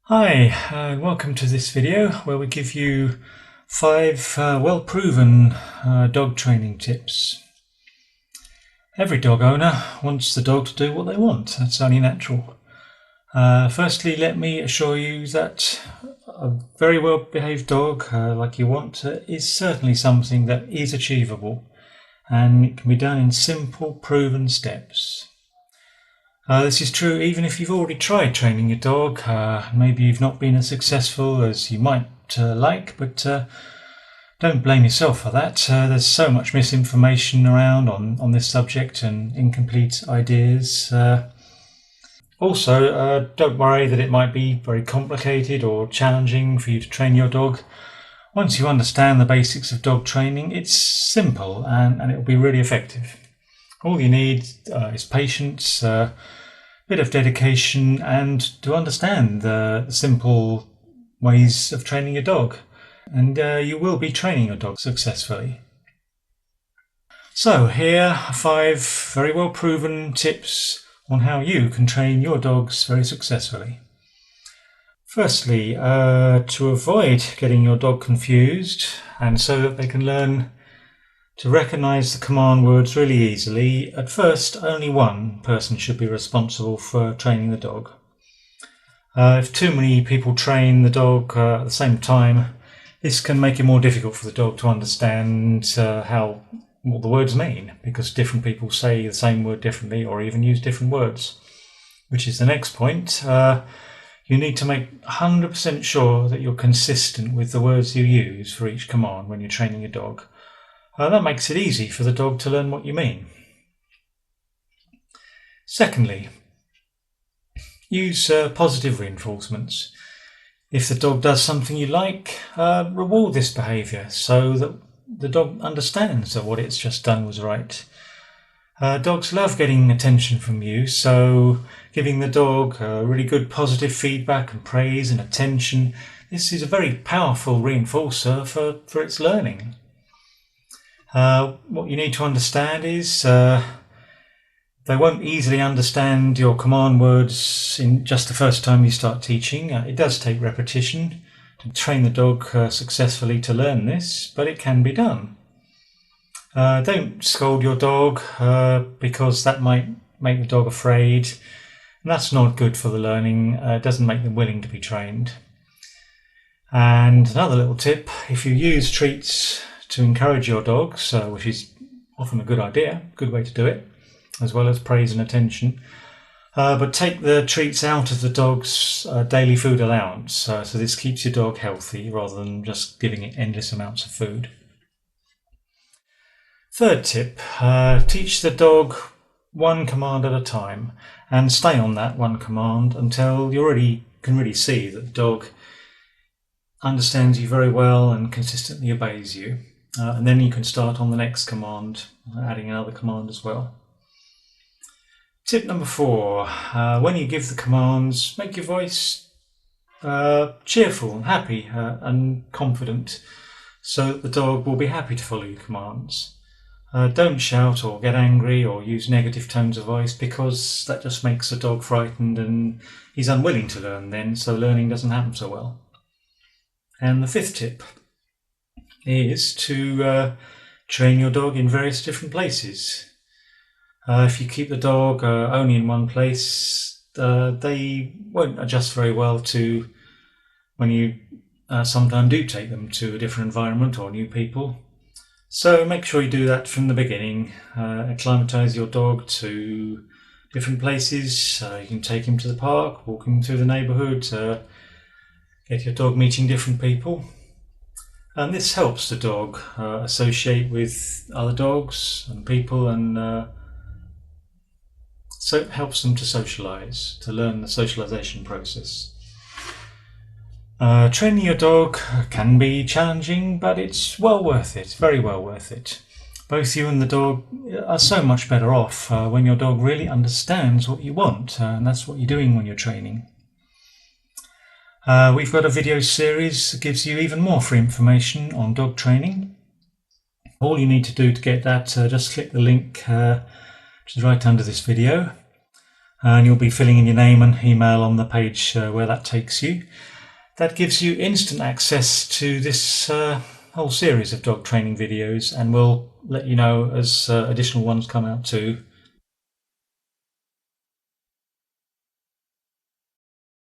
Hi, and welcome to this video where we give you 5 well-proven dog training tips. Every dog owner wants the dog to do what they want. That's only natural. Firstly, let me assure you that a very well-behaved dog like you want is certainly something that is achievable, and it can be done in simple, proven steps. This is true even if you've already tried training your dog. Maybe you've not been as successful as you might like, but don't blame yourself for that. There's so much misinformation around on this subject and incomplete ideas. Also, don't worry that it might be very complicated or challenging for you to train your dog. Once you understand the basics of dog training, it's simple and it will be really effective. All you need is patience, bit of dedication, and to understand the simple ways of training your dog, and you will be training your dog successfully. So here are 5 very well proven tips on how you can train your dogs very successfully. Firstly, to avoid getting your dog confused and so that they can learn to recognize the command words really easily, at first only one person should be responsible for training the dog. If too many people train the dog at the same time, this can make it more difficult for the dog to understand what the words mean, because different people say the same word differently or even use different words. Which is the next point. You need to make 100% sure that you're consistent with the words you use for each command when you're training your dog. That makes it easy for the dog to learn what you mean. Secondly, use positive reinforcements. If the dog does something you like, reward this behaviour so that the dog understands that what it's just done was right. Dogs love getting attention from you, so giving the dog really good positive feedback and praise and attention, this is a very powerful reinforcer for its learning. What you need to understand is they won't easily understand your command words in just the first time you start teaching. It does take repetition to train the dog successfully to learn this, but it can be done. Don't scold your dog because that might make the dog afraid. And that's not good for the learning. It doesn't make them willing to be trained. And another little tip, if you use treats to encourage your dogs, which is often a good idea, good way to do it, as well as praise and attention. But take the treats out of the dog's daily food allowance, so this keeps your dog healthy rather than just giving it endless amounts of food. Third tip, teach the dog one command at a time and stay on that one command until you can really see that the dog understands you very well and consistently obeys you. And then you can start on the next command, adding another command as well. Tip number 4, when you give the commands, make your voice cheerful and happy and confident so that the dog will be happy to follow your commands. Don't shout or get angry or use negative tones of voice, because that just makes the dog frightened and he's unwilling to learn then, so learning doesn't happen so well. And the 5th tip is to train your dog in various different places. If you keep the dog only in one place, they won't adjust very well to when you sometimes do take them to a different environment or new people. So make sure you do that from the beginning. Acclimatise your dog to different places. You can take him to the park, walk him through the neighbourhood, get your dog meeting different people. And this helps the dog associate with other dogs and people, and so it helps them to socialise, to learn the socialisation process. Training your dog can be challenging, but it's well worth it, very well worth it. Both you and the dog are so much better off when your dog really understands what you want, and that's what you're doing when you're training. We've got a video series that gives you even more free information on dog training. All you need to do to get that, just click the link which is right under this video. and you'll be filling in your name and email on the page where that takes you. That gives you instant access to this whole series of dog training videos, and we'll let you know as additional ones come out too.